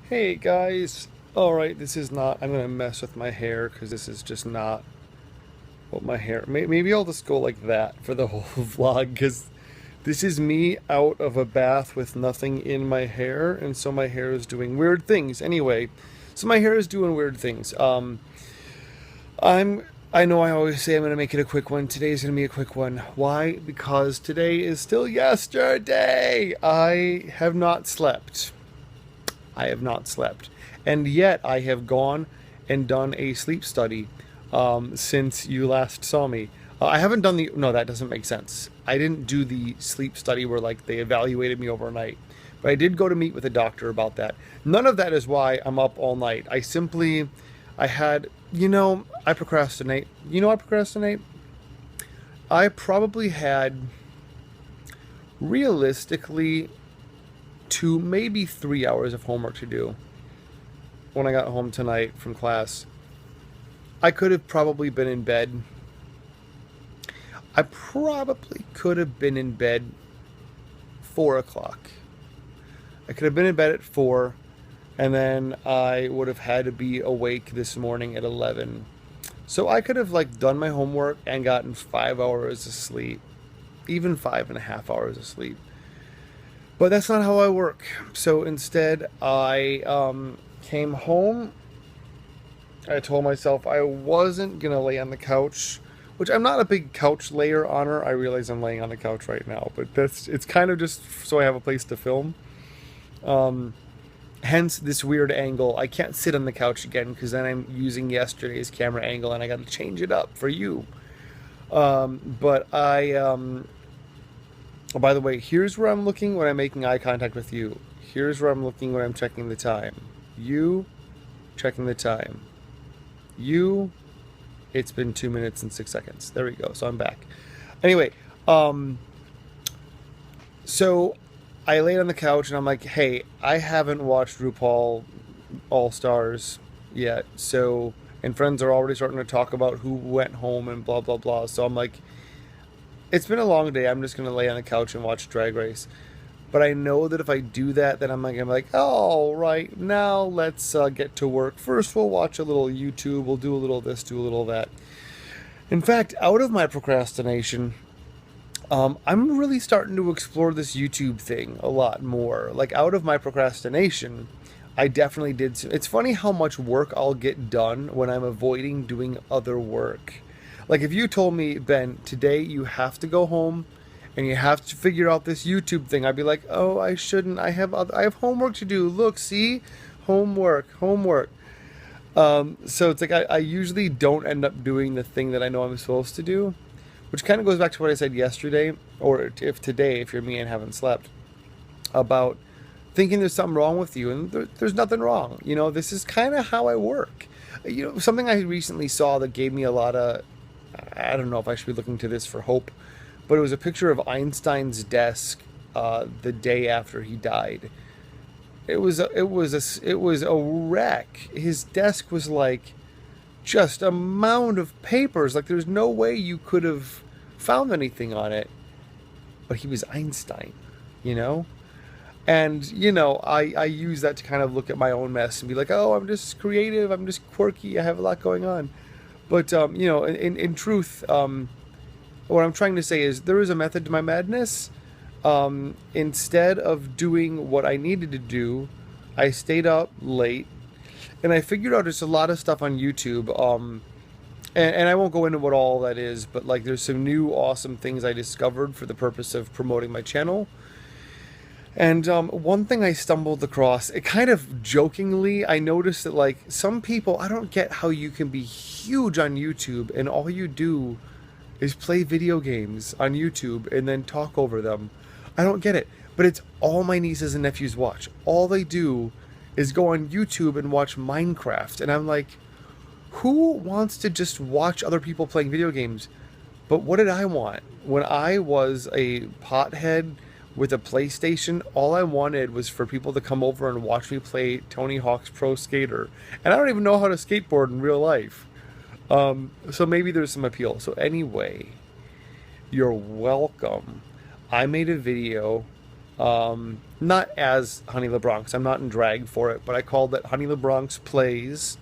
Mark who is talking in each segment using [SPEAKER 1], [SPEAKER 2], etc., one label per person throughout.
[SPEAKER 1] Hey guys, alright, this is not, I'm gonna mess with my hair because this is just not what my hair, maybe I'll just go like that for the whole vlog because this is me out of a bath with nothing in my hair, and so my hair is doing weird things. Anyway, so my hair is doing weird things. I'm, I know I always say I'm gonna make it a quick one. Today's gonna be a quick one. Why? Because today is still yesterday. I have not slept. I have not slept. And yet I have gone and done a sleep study since you last saw me. I haven't done the, no, that doesn't make sense. I didn't do the sleep study where like they evaluated me overnight. But I did go to meet with a doctor about that. None of that is why I'm up all night. I had, I procrastinate. I procrastinate? I probably had realistically 2, maybe 3 hours of homework to do when I got home tonight from class. I could have probably been in bed. I probably could have been in bed 4 o'clock. I could have been in bed at 4, and then I would have had to be awake this morning at 11. So I could have like done my homework and gotten 5 hours of sleep, even 5.5 hours of sleep. But that's not how I work. So instead, I came home. I told myself I wasn't going to lay on the couch, which I'm not a big couch layer honor. I realize I'm laying on the couch right now, but it's kind of just so I have a place to film. Hence this weird angle. I can't sit on the couch again because then I'm using yesterday's camera angle and I got to change it up for you. Oh, by the way, here's where I'm looking when I'm making eye contact with you. Here's where I'm looking when I'm checking the time. You, checking the time. You, it's been 2 minutes and 6 seconds. There we go. So I'm back. Anyway, so I laid on the couch and I'm like, hey, I haven't watched RuPaul All Stars yet. So, and friends are already starting to talk about who went home and blah, blah, blah. So I'm like, it's been a long day. I'm just going to lay on the couch and watch Drag Race. But I know that if I do that, then I'm like, all right, now let's get to work. First, we'll watch a little YouTube. We'll do a little this, do a little that. In fact, out of my procrastination, I'm really starting to explore this YouTube thing a lot more. Like, out of my procrastination, I definitely did. It's funny how much work I'll get done when I'm avoiding doing other work. Like if you told me, Ben, today you have to go home and you have to figure out this YouTube thing, I'd be like, oh, I shouldn't. I have homework to do. Look, see, homework. So it's like I usually don't end up doing the thing that I know I'm supposed to do, which kind of goes back to what I said yesterday, or if today, if you're me and haven't slept, about thinking there's something wrong with you, and there's nothing wrong. This is kind of how I work. Something I recently saw that gave me a lot of, I don't know if I should be looking to this for hope, but it was a picture of Einstein's desk the day after he died. It was a wreck. His desk was like just a mound of papers. Like there's no way you could have found anything on it. But he was Einstein, And, I use that to kind of look at my own mess and be like, oh, I'm just creative. I'm just quirky. I have a lot going on. But, in truth, what I'm trying to say is there is a method to my madness. Instead of doing what I needed to do, I stayed up late and I figured out just a lot of stuff on YouTube. And I won't go into what all that is, but like there's some new awesome things I discovered for the purpose of promoting my channel. And one thing I stumbled across, it kind of jokingly, I noticed that like some people, I don't get how you can be huge on YouTube and all you do is play video games on YouTube and then talk over them. I don't get it. But it's all my nieces and nephews watch. All they do is go on YouTube and watch Minecraft. And I'm like, who wants to just watch other people playing video games? But what did I want? When I was a pothead with a PlayStation, all I wanted was for people to come over and watch me play Tony Hawk's Pro Skater. And I don't even know how to skateboard in real life. So maybe there's some appeal. So anyway, you're welcome. I made a video Not as Honey LeBronx. I'm not in drag for it, but I called it Honey LeBronx Plays.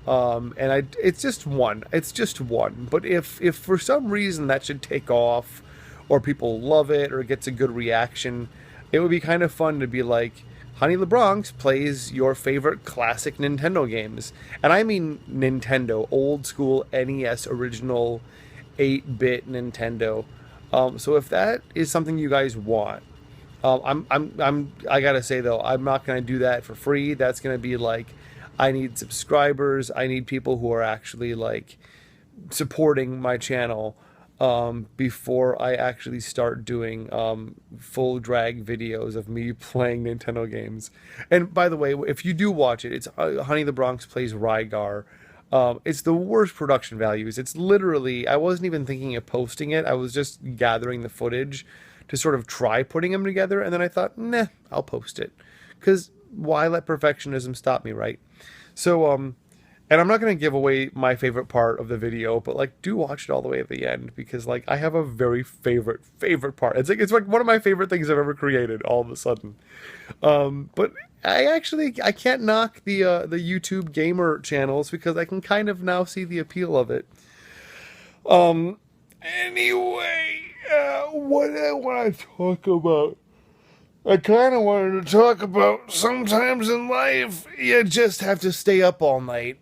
[SPEAKER 1] It's just one. It's just one. But if for some reason that should take off, or people love it, or it gets a good reaction, it would be kind of fun to be like, Honey LeBronx plays your favorite classic Nintendo games, and I mean Nintendo, old school NES original, 8-bit Nintendo. So if that is something you guys want, I gotta say though, I'm not gonna do that for free. That's gonna be like, I need subscribers. I need people who are actually like supporting my channel before I actually start doing full drag videos of me playing Nintendo games. And by the way, if you do watch it, it's Honey the Bronx Plays Rygar. It's the worst production values. It's literally, I wasn't even thinking of posting it. I was just gathering the footage to sort of try putting them together. And then I thought, nah, I'll post it. Because why let perfectionism stop me, right? So, and I'm not going to give away my favorite part of the video, but like, do watch it all the way at the end, because like, I have a very favorite part. It's like one of my favorite things I've ever created all of a sudden. But I can't knock the YouTube gamer channels, because I can kind of now see the appeal of it. Anyway, what I want to talk about. I kind of wanted to talk about, sometimes in life, you just have to stay up all night.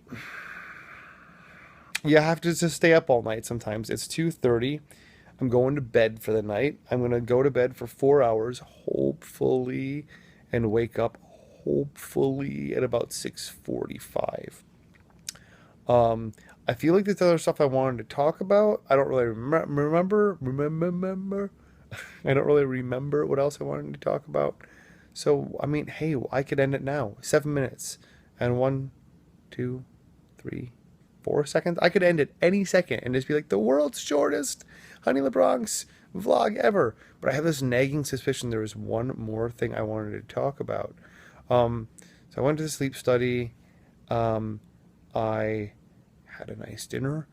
[SPEAKER 1] You have to just stay up all night sometimes. It's 2:30. I'm going to bed for the night. I'm going to go to bed for 4 hours, hopefully, and wake up, hopefully, at about 6:45. I feel like there's other stuff I wanted to talk about. I don't really remember. I don't really remember what else I wanted to talk about. So, I mean, hey, I could end it now. 7 minutes and 1, 2, 3, 4 seconds. I could end it any second and just be like, the world's shortest Honey LeBronx vlog ever. But I have this nagging suspicion there was one more thing I wanted to talk about. So I went to the sleep study. I had a nice dinner.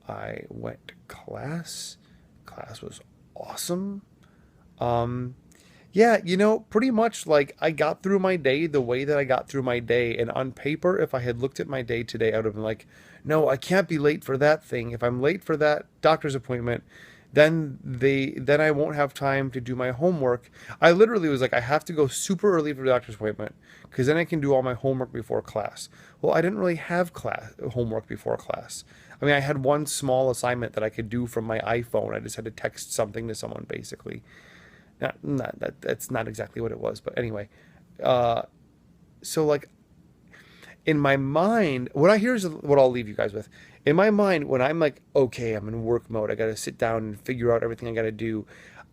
[SPEAKER 1] I went to class. Class was awesome. Yeah, pretty much like I got through my day the way that I got through my day. And on paper, if I had looked at my day today, I would have been like, no, I can't be late for that thing. If I'm late for that doctor's appointment, then I won't have time to do my homework. I literally was like, I have to go super early for the doctor's appointment, because then I can do all my homework before class. Well, I didn't really have homework before class. I mean, I had one small assignment that I could do from my iPhone. I just had to text something to someone, basically. That's not exactly what it was, but anyway. So like, in my mind, here's what I'll leave you guys with. In my mind, when I'm like, okay, I'm in work mode, I got to sit down and figure out everything I got to do,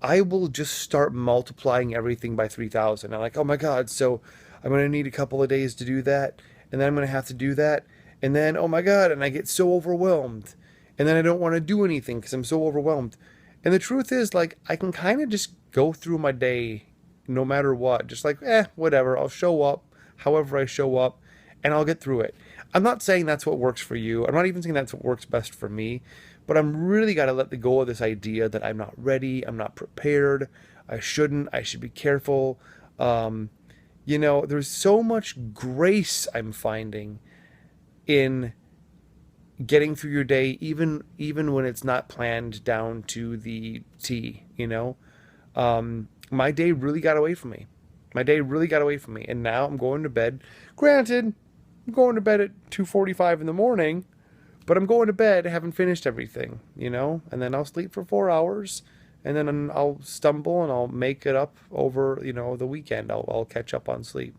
[SPEAKER 1] I will just start multiplying everything by 3,000. I'm like, oh my God, so I'm going to need a couple of days to do that, and then I'm going to have to do that, and then, oh my God, and I get so overwhelmed, and then I don't want to do anything because I'm so overwhelmed. And the truth is, like, I can kind of just go through my day no matter what, just like, whatever, I'll show up however I show up, and I'll get through it. I'm not saying that's what works for you. I'm not even saying that's what works best for me, but I'm really got to let go of this idea that I'm not ready, I'm not prepared, I should be careful. There's so much grace I'm finding in getting through your day, even when it's not planned down to the T. My day really got away from me. And now I'm going to bed. Granted, I'm going to bed at 2:45 in the morning, but I'm going to bed, haven't finished everything, and then I'll sleep for 4 hours, and then I'll stumble and I'll make it up over, the weekend. I'll catch up on sleep.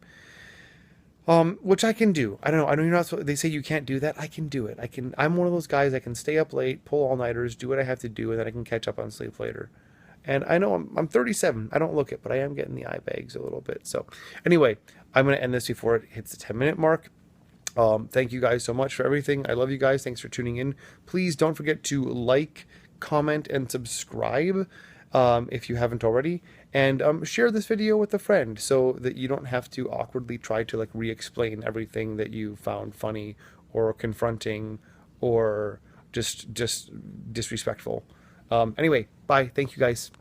[SPEAKER 1] Which I can do. I know you're not they say you can't do that. I can do it. I'm one of those guys that can stay up late, pull all-nighters, do what I have to do, and then I can catch up on sleep later. And I know I'm 37. I don't look it, but I am getting the eye bags a little bit. So anyway, I'm going to end this before it hits the 10-minute mark. Thank you guys so much for everything. I love you guys. Thanks for tuning in. Please don't forget to like, comment, and subscribe if you haven't already. And share this video with a friend so that you don't have to awkwardly try to like re-explain everything that you found funny or confronting or just disrespectful. Anyway, bye. Thank you guys.